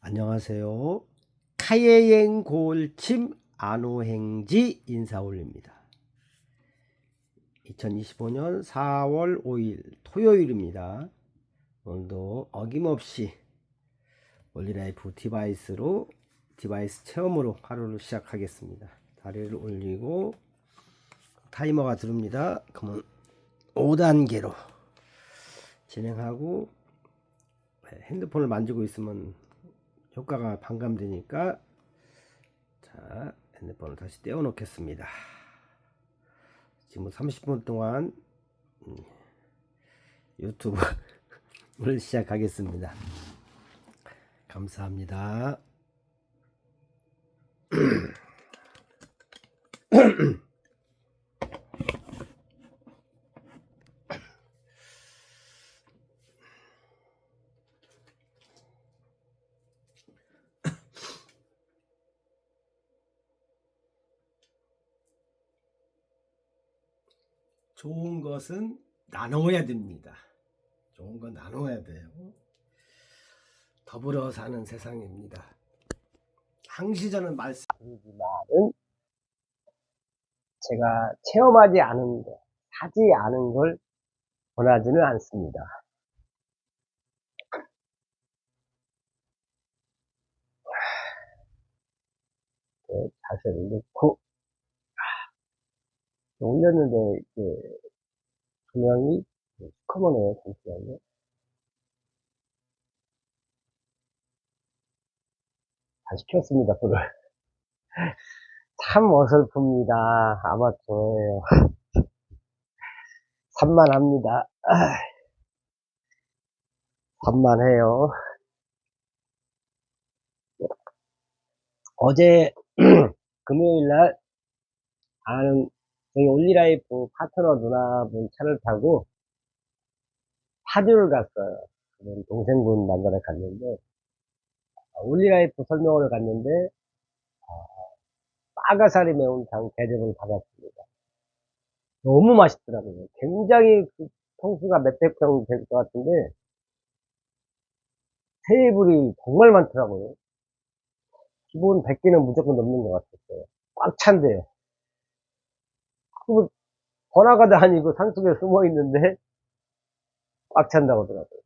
안녕하세요. 카예행 고울침 안호행지 인사 올립니다. 2025년 4월 5일 토요일입니다. 오늘도 어김없이 올리라이프 디바이스 체험으로 하루를 시작하겠습니다. 다리를 올리고 타이머가 들어옵니다. 그러면 5단계로 진행하고 핸드폰을 만지고 있으면 효과가 반감되니까 자, 핸드폰을 다시 떼어 놓겠습니다. 지금 30분 동안 유튜브를 시작하겠습니다. 감사합니다. 좋은 것은 나눠야 됩니다. 좋은 건 나눠야 돼요. 더불어 사는 세상입니다. 항시 저는 말씀드리지만은 제가 체험하지 않은 것, 사지 않은 걸 원하지는 않습니다. 네, 자세를 놓고 올렸는데 조명이 시커머네요. 잠시만요. 다시 켰습니다. 불을. 참 어설픕니다. 아마추어예요. 산만합니다. 산만해요. 어제 금요일날 아는 저희 올리라이프 파트너 누나분 차를 타고 파주를 갔어요. 동생분 만나러 갔는데 올리라이프 설명을 갔는데 빠가사리 매운탕 대접을 받았습니다. 너무 맛있더라고요. 굉장히 평수가 몇백 평 될 것 같은데 테이블이 정말 많더라고요. 기본 100개는 무조건 넘는 것 같았어요. 꽉 찬데요. 그 번화가도 아니고 산속에 숨어 있는데 꽉 찬다고 하더라고요.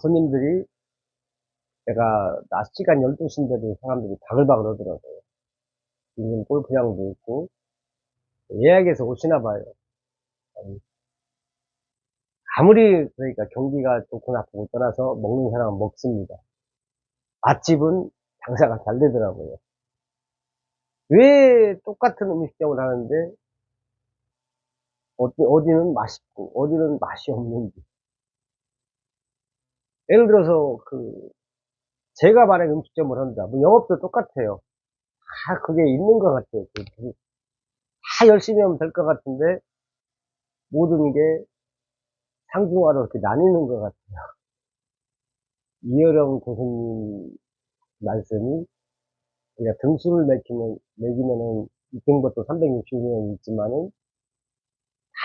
손님들이 제가 낮 시간 12시인데도 사람들이 바글바글 하더라고요. 지금 골프장도 있고 예약해서 오시나 봐요. 아무리 그러니까 경기가 좋고 나쁘고 떠나서 먹는 사람은 먹습니다. 맛집은 장사가 잘 되더라고요. 왜 똑같은 음식점을 하는데 어디는 맛있고 어디는 맛이 없는지. 예를 들어서 제가 만약 음식점을 한다. 뭐 영업도 똑같아요. 다 그게 있는 것 같아요. 다 열심히 하면 될 것 같은데 모든 게 상중하로 이렇게 나뉘는 것 같아요. 이어령 교수님 말씀이 그러니까 등수를 매기면은 2등부터 360명 있지만은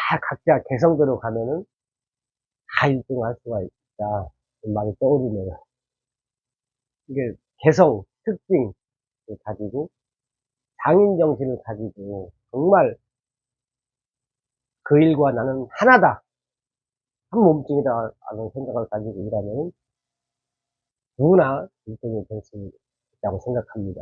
다 각자 개성대로 가면은 다 1등 할 수가 있다. 그 말이 떠오르네요. 이게 개성, 특징을 가지고 장인 정신을 가지고 정말 그 일과 나는 하나다. 한 몸뚱이다. 라는 생각을 가지고 일하면 누구나 1등이 될 수 있다고 생각합니다.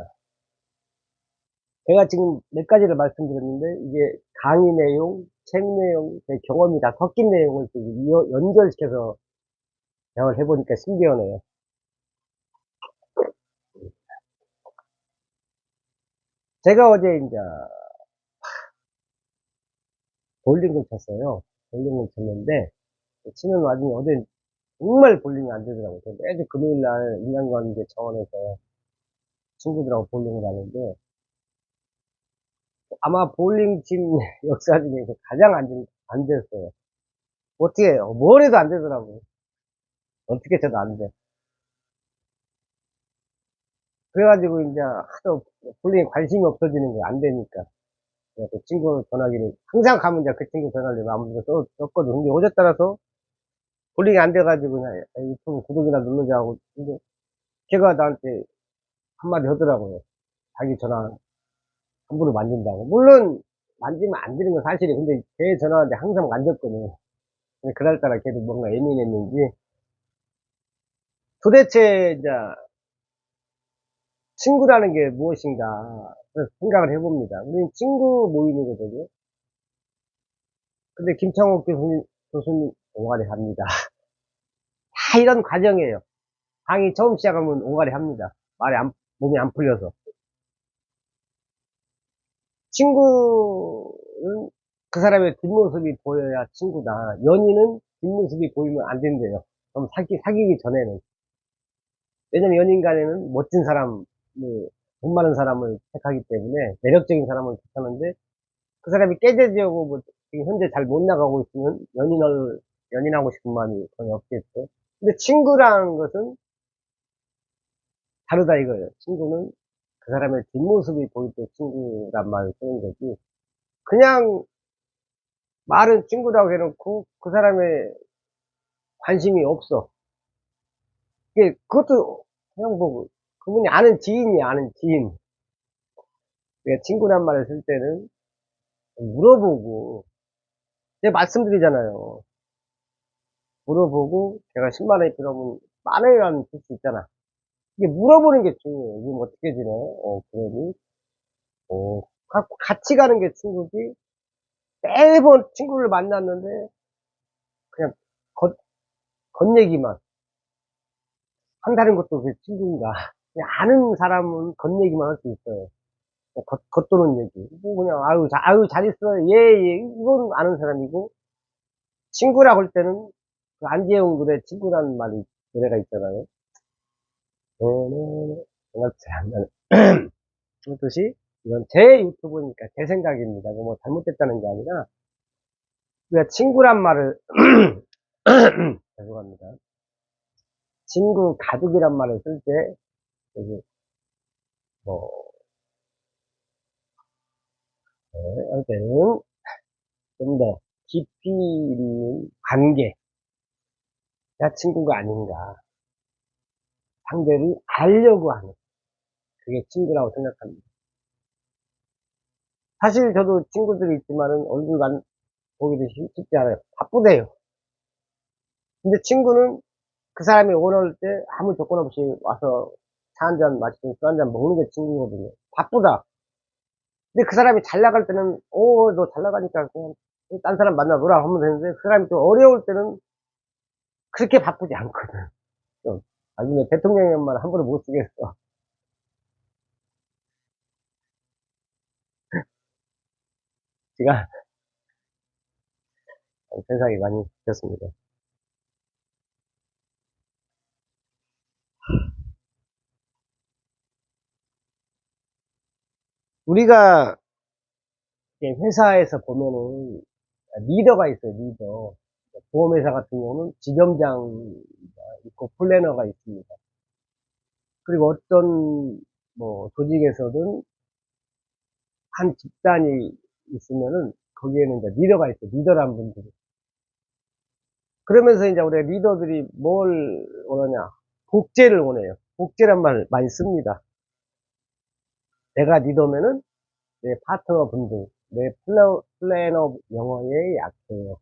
제가 지금 몇 가지를 말씀드렸는데 이게 강의 내용, 책 내용, 제 경험이 다 섞인 내용을 연결시켜서 대화를 해보니까 신기하네요. 제가 어제 이제 볼링을 쳤어요. 볼링을 쳤는데 치는 와중에 어제 정말 볼링이 안 되더라고요. 매주 금요일날 인간관계 차원에서 친구들하고 볼링을 하는데 아마 볼링 친 역사 중에서 가장 안 됐어요. 어떻게 해요? 뭘 해도 안 되더라고요. 어떻게 쳐도 안 돼. 그래가지고 이제 하도 볼링에 관심이 없어지는 거예요. 안 되니까. 그 친구 전화기를 항상 가면 이제 그 친구 전화를 아무데나 썼거든. 근데 어제 따라서 홀링이 안 돼가지고 그냥 유튜브 구독이나 누르자고. 근데 걔가 나한테 한마디 하더라고요. 자기 전화 함부로 만진다고. 물론 만지면 안 되는 건 사실이에요. 근데 걔 전화한테 항상 만졌거든요. 근데 그날따라 걔도 뭔가 예민했는지. 도대체 이제 친구라는 게 무엇인가 생각을 해봅니다. 우리는 친구 모임이거든요. 근데 김창옥 교수님 옹알이 합니다. 다 이런 과정이에요. 강의 처음 시작하면 옹알이 합니다. 몸이 안 풀려서. 친구는 그 사람의 뒷모습이 보여야 친구다. 연인은 뒷모습이 보이면 안 된대요. 그럼 사귀기 전에는. 왜냐면 연인 간에는 멋진 사람, 돈 많은 사람을 택하기 때문에 매력적인 사람을 택하는데 그 사람이 깨져지고 뭐 지금 현재 잘 못 나가고 있으면 연인하고 싶은 마음이 거의 없겠죠. 근데 친구라는 것은 다르다 이거예요. 친구는 그 사람의 뒷모습이 보일 때 친구란 말을 쓰는 거지. 그냥 말은 친구라고 해놓고 그 사람의 관심이 없어. 그것도 그냥 뭐 그분이 아는 지인이야, 아는 지인. 그러니까 친구란 말을 쓸 때는 물어보고, 제가 말씀드리잖아요. 물어보고 제가 10만 원이 필요하면 만 원이라는 줄 수 있잖아. 이게 물어보는 게 중요해요. 지금 어떻게 지내? 그러니 같이 가는 게 친구지. 매번 친구를 만났는데 그냥 겉 겉얘기만 한다는 것도 그게 친구인가? 그냥 아는 사람은 겉얘기만 할 수 있어요. 겉도는 얘기. 뭐 그냥 아유 잘 있어. 예, 예. 이건 아는 사람이고, 친구라고 할 때는 그 안재영 노래 친구라는 말이 노래가 있잖아요. 생각이 잘 안 나네. 그렇듯이 이건 제 유튜브니까 제 생각입니다. 뭐 잘못됐다는 게 아니라 우리가 친구란 말을 죄송합니다. 친구, 가족이란 말을 쓸 때 여기 뭐 할 때는 좀 더 깊이 있는 관계, 나 친구가 아닌가, 상대를 알려고 하는 그게 친구라고 생각합니다. 사실 저도 친구들이 있지만은 얼굴만 보기도 쉽지 않아요. 바쁘대요. 근데 친구는 그 사람이 원할 때 아무 조건 없이 와서 차 한 잔 마시고 술 한 잔 먹는 게 친구거든요. 바쁘다. 근데 그 사람이 잘 나갈 때는, 너 잘 나가니까 그냥 딴 사람 만나 놀아 하면 되는데, 그 사람이 좀 어려울 때는 그렇게 바쁘지 않거든. 좀. 나중에 대통령의 말 함부로 못 쓰겠어. 제가 세상이 많이 바뀌었습니다. 우리가 회사에서 보면은 리더가 있어요, 리더. 보험회사 같은 경우는 지점장 있고 플래너가 있습니다. 그리고 어떤 뭐 조직에서는 한 집단이 있으면은 거기에는 이제 리더가 있어요. 리더란 분들이. 그러면서 이제 우리 리더들이 뭘 원하냐? 복제를 원해요. 복제란 말 많이 씁니다. 내가 리더면은 내 파트너 분들, 내 플래너 영어에 약해요.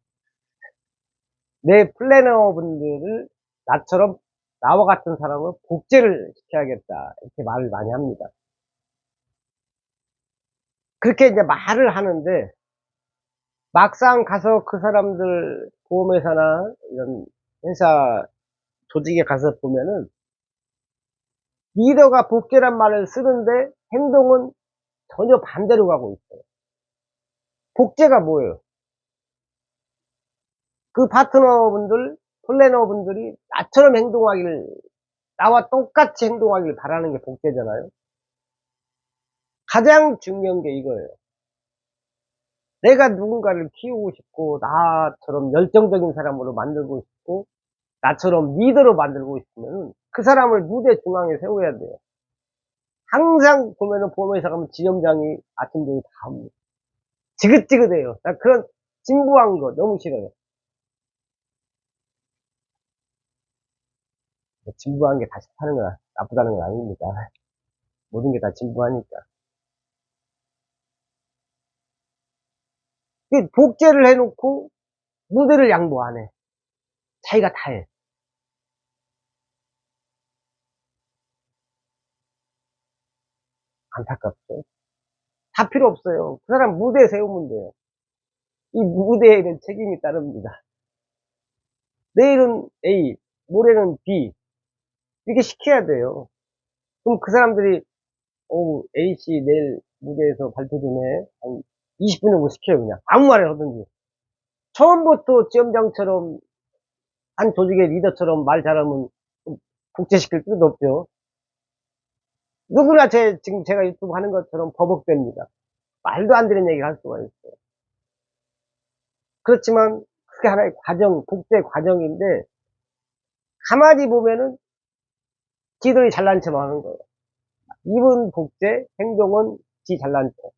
내 플래너 분들을 나처럼 나와 같은 사람을 복제를 시켜야겠다. 이렇게 말을 많이 합니다. 그렇게 이제 말을 하는데 막상 가서 그 사람들 보험회사나 이런 회사 조직에 가서 보면은 리더가 복제란 말을 쓰는데 행동은 전혀 반대로 가고 있어요. 복제가 뭐예요? 그 파트너분들, 플래너분들이 나처럼 행동하기를, 나와 똑같이 행동하기를 바라는 게 복제잖아요. 가장 중요한 게 이거예요. 내가 누군가를 키우고 싶고, 나처럼 열정적인 사람으로 만들고 싶고, 나처럼 리더로 만들고 싶으면 그 사람을 무대 중앙에 세워야 돼요. 항상 보면은 보험회사 가면 지점장이 아침, 저녁 다 합니다. 지긋지긋해요. 나 그런 진부한 거 너무 싫어요. 진부한 게 다 싫다는 건 나쁘다는 건 아닙니다. 모든 게 다 진부하니까. 복제를 해놓고 무대를 양보 안 해. 자기가 다 해. 안타깝죠. 다 필요 없어요. 그 사람 무대에 세우면 돼요. 이 무대에는 책임이 따릅니다. 내일은 A, 모레는 B, 이렇게 시켜야 돼요. 그럼 그 사람들이, A씨 내일 무대에서 발표 좀 해. 한 20분 정도 시켜요, 그냥. 아무 말을 하든지. 처음부터 지점장처럼, 한 조직의 리더처럼 말 잘하면 국제시킬 필요도 없죠. 누구나 지금 제가 유튜브 하는 것처럼 버벅댑니다. 말도 안 되는 얘기를 할 수가 있어요. 그렇지만, 그게 하나의 과정, 국제 과정인데, 가만히 보면은, 지들이 잘난 척만 하는 거예요. 입은 복제, 행동은 지 잘난 척.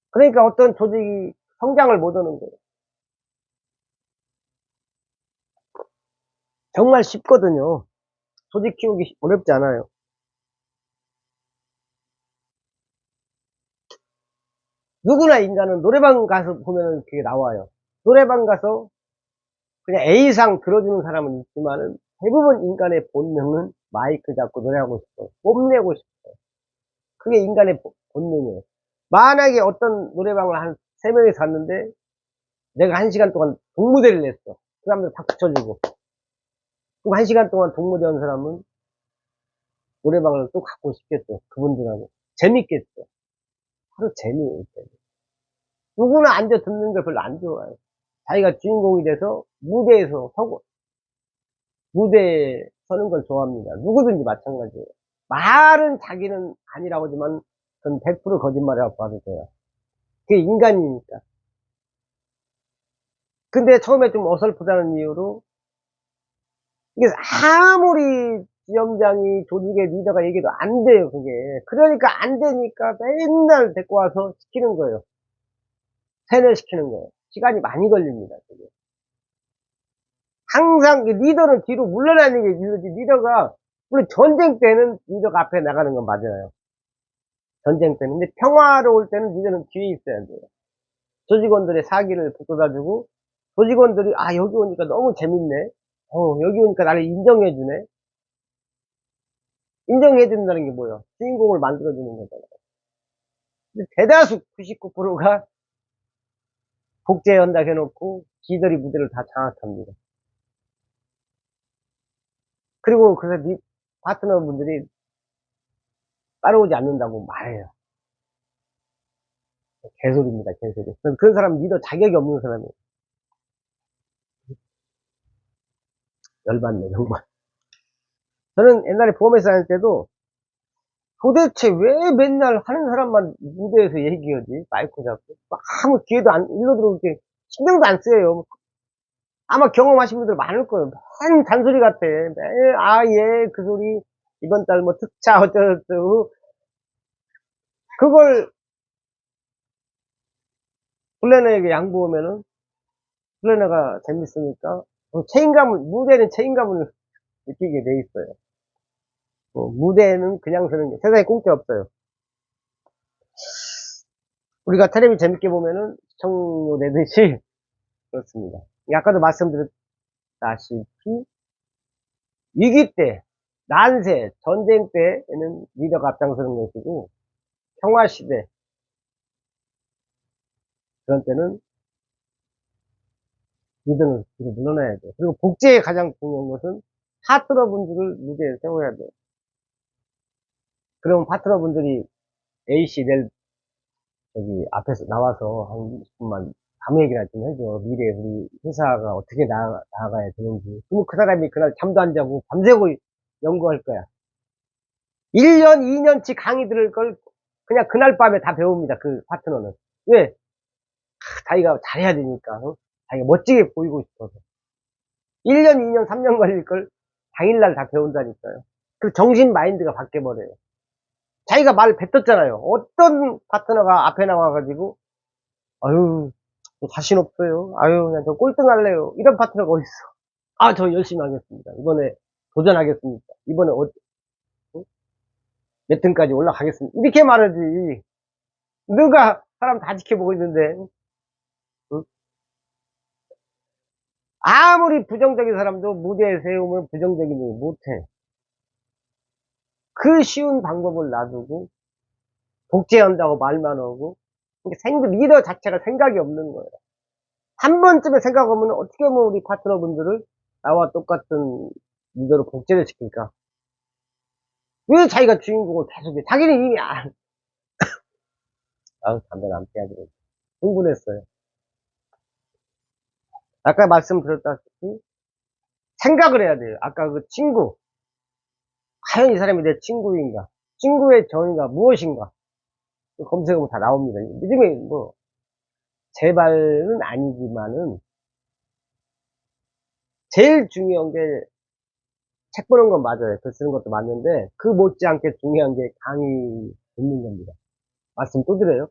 그러니까 어떤 조직이 성장을 못 하는 거예요. 정말 쉽거든요. 조직 키우기 어렵지 않아요. 누구나 인간은 노래방 가서 보면은 그게 나와요. 노래방 가서 그냥 A상 들어주는 사람은 있지만은 대부분 인간의 본능은 마이크 잡고 노래하고 싶어요. 뽐내고 싶어요. 그게 인간의 본능이에요. 만약에 어떤 노래방을 한 3명이서 갔는데 내가 1시간 동안 동무대를 냈어. 그 사람들 박수 쳐주고. 그럼 1시간 동안 동무대 한 사람은 노래방을 또 갖고 싶겠죠. 그분들하고. 재밌겠죠. 바로 재미예요. 재미. 누구나 앉아 듣는 걸 별로 안 좋아해요. 자기가 주인공이 돼서 무대에서 서고, 무대에 서는 걸 좋아합니다. 누구든지 마찬가지예요. 말은 자기는 아니라고 하지만 그건 100% 거짓말이라고 봐도 돼요. 그게 인간이니까. 근데 처음에 좀 어설프다는 이유로 이게 아무리 지점장이 조직의 리더가 얘기해도 안 돼요, 그게. 그러니까 안 되니까 맨날 데리고 와서 시키는 거예요. 세뇌시키는 거예요. 시간이 많이 걸립니다, 그게. 항상 리더는 뒤로 물러나는 게 리더지, 리더가, 물론 전쟁 때는 리더가 앞에 나가는 건 맞아요. 전쟁 때는. 근데 평화로울 때는 리더는 뒤에 있어야 돼요. 조직원들의 사기를 북돋아주고, 조직원들이, 아, 여기 오니까 너무 재밌네. 여기 오니까 나를 인정해주네. 인정해준다는 게 뭐예요? 주인공을 만들어주는 거잖아요. 근데 대다수 99%가 복제한다 해놓고, 지들이 무대를 다 장악합니다. 그리고 그래서 파트너분들이 따라오지 않는다고 말해요. 개소리입니다, 개소리. 그런 사람 리더 자격이 없는 사람이에요. 열받네, 정말. 저는 옛날에 보험회사 다닐 때도 도대체 왜 맨날 하는 사람만 무대에서 얘기하지? 마이크 잡고. 아무 기회도 일로 들어올 때 신경도 안 써요. 아마 경험하신 분들 많을 거예요. 맨 잔소리 같아. 예, 그 소리. 이번 달 뭐 특차 어쩌고저쩌고. 그걸 플래너에게 양보하면은 플래너가 재밌으니까 무대는 책임감을 느끼게 돼 있어요. 무대는 그냥 서는 게 세상에 공짜 없어요. 우리가 텔레비 재밌게 보면은 시청료 내듯이 그렇습니다. 아까도 말씀드렸다시피 위기 때, 난세, 전쟁 때에는 리더가 앞장서는 것이고 평화 시대 그런 때는 리더는 뒤로 물러나야 돼요. 그리고 복제의 가장 중요한 것은 파트너분들을 무대에 세워야 돼요. 그러면 파트너분들이 A씨 내일 저기 앞에서 나와서 한 20분만 아무 얘기나 좀 해줘. 미래에 우리 회사가 어떻게 나아가야 되는지. 그럼 그 사람이 그날 잠도 안 자고 밤새고 연구할 거야. 1년, 2년치 강의 들을 걸 그냥 그날 밤에 다 배웁니다. 그 파트너는. 왜? 자기가 잘해야 되니까. 자기가 멋지게 보이고 싶어서. 1년, 2년, 3년 걸릴 걸 당일날 다 배운다니까요. 그 정신 마인드가 바뀌어버려요. 자기가 말 뱉었잖아요. 어떤 파트너가 앞에 나와가지고 아유 자신 없어요. 아유 그냥 저 꼴등 할래요. 이런 파트너가 어딨어. 저 열심히 하겠습니다. 이번에 도전하겠습니까? 이번에 몇 등까지 올라가겠습니까? 이렇게 말하지. 누가 사람 다 지켜보고 있는데, 응? 아무리 부정적인 사람도 무대에 세우면 부정적인 얘기 못해. 그 쉬운 방법을 놔두고 복제한다고 말만 하고 리더 자체가 생각이 없는 거예요. 한 번쯤에 생각하면 어떻게 하면 우리 파트너분들을 나와 똑같은 리더로 복제를 시킬까? 왜 자기가 주인공을 계속 해? 자기는 이미 담배를 안 피하기로 흥분했어요. 아까 말씀드렸다시피 생각을 해야 돼요. 아까 그 친구, 과연 이 사람이 내 친구인가? 친구의 정의가 무엇인가? 검색하면 다 나옵니다. 요즘에 뭐 제 말은 아니지만은 제일 중요한 게 책 보는 건 맞아요. 글 쓰는 것도 맞는데 그 못지않게 중요한 게 강의 듣는 겁니다. 말씀 또 드려요.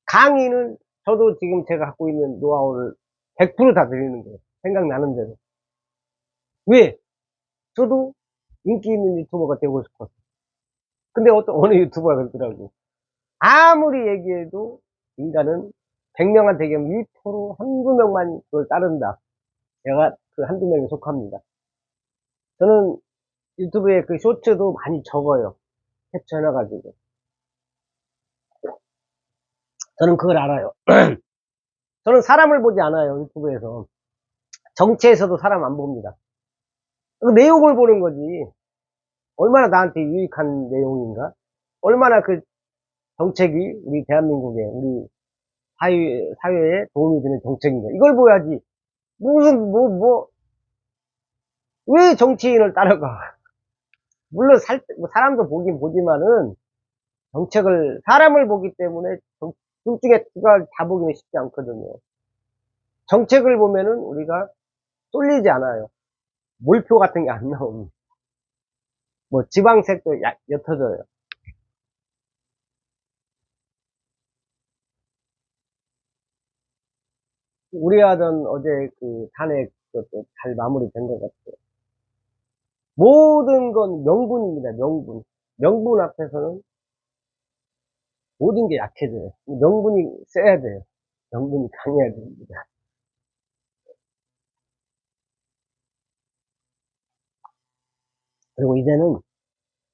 강의는 저도 지금 제가 갖고 있는 노하우를 100%다 드리는 거예요. 생각나는 대로. 왜? 저도 인기 있는 유튜버가 되고 싶었어요. 근데 어느 유튜버가 그러더라고. 아무리 얘기해도 인간은 100명한테 얘기하면 1% 한두 명만 그걸 따른다. 제가 그 한두 명에 속합니다. 저는 유튜브에 그 쇼츠도 많이 적어요. 캡처해놔가지고. 저는 그걸 알아요. 저는 사람을 보지 않아요, 유튜브에서. 정치에서도 사람 안 봅니다. 그 내용을 보는 거지. 얼마나 나한테 유익한 내용인가? 얼마나 그 정책이 우리 대한민국에, 우리 사회에 도움이 되는 정책인가? 이걸 봐야지. 무슨, 왜 정치인을 따라가? 물론 뭐 사람도 보긴 보지만은 사람을 보기 때문에 둘 중에 누가 다 보기는 쉽지 않거든요. 정책을 보면은 우리가 쏠리지 않아요. 몰표 같은 게 안 나옵니다. 뭐 지방색도 옅어져요. 우리 아들 어제 그 탄핵 그것도 잘 마무리된 것 같아요. 모든 건 명분입니다. 명분. 명분 앞에서는 모든 게 약해져요. 명분이 세야 돼요. 명분이 강해야 됩니다. 그리고 이제는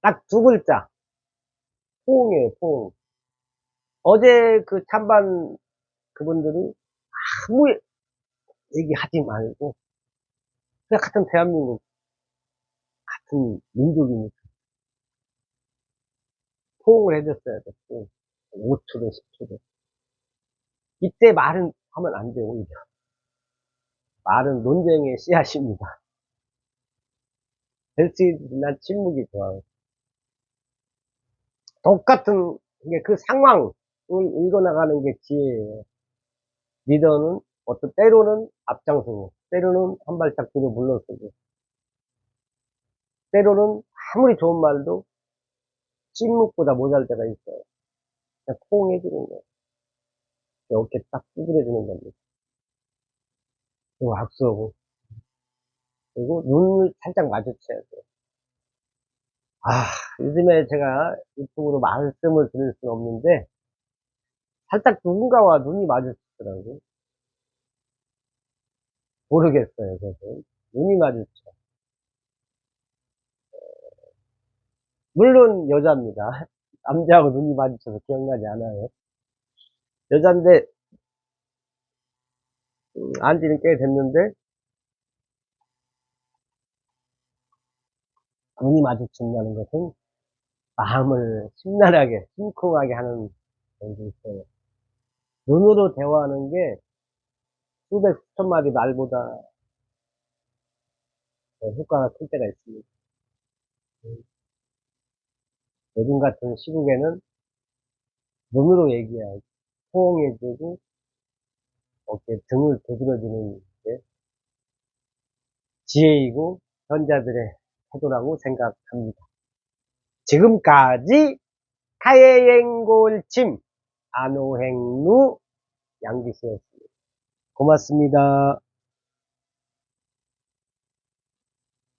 딱 두 글자. 포옹이에요, 포옹. 어제 그 찬반 그분들이 아무 얘기하지 말고 그냥 같은 대한민국, 같은 민족이니까 포옹을 해줬어야 돼. 포옹. 5초도 10초도. 이때 말은 하면 안 돼요, 오히려. 말은 논쟁의 씨앗입니다. 될 수 있는 침묵이 좋아요. 똑같은 그 상황을 읽어나가는 게 지혜예요. 리더는 때로는 앞장서고, 때로는 한 발짝 뒤로 물러서고, 때로는 아무리 좋은 말도 침묵보다 모자랄 때가 있어요. 그냥 포옹해주는 거예요. 이렇게 딱 두드려주는 겁니다. 그리고 악수하고, 그리고 눈을 살짝 마주쳐야 돼요. 요즘에 제가 유튜브로 말씀을 드릴 수는 없는데, 살짝 누군가와 눈이 마주치더라고요. 모르겠어요, 저도. 눈이 마주쳐. 물론 여자입니다. 남자하고 눈이 마주쳐서 기억나지 않아요. 여잔데, 안지는 꽤 됐는데, 눈이 마주친다는 것은 마음을 심란하게, 심쿵하게 하는 그런 게 있어요. 눈으로 대화하는 게 수백, 수천 마디 말보다 더 효과가 클 때가 있습니다. 요즘 같은 시국에는 눈으로 얘기해야지. 호응해주고, 어깨 등을 두드려주는 게 지혜이고, 현자들의 태도라고 생각합니다. 지금까지 카예행골침 안호행루 양기수였습니다. 고맙습니다.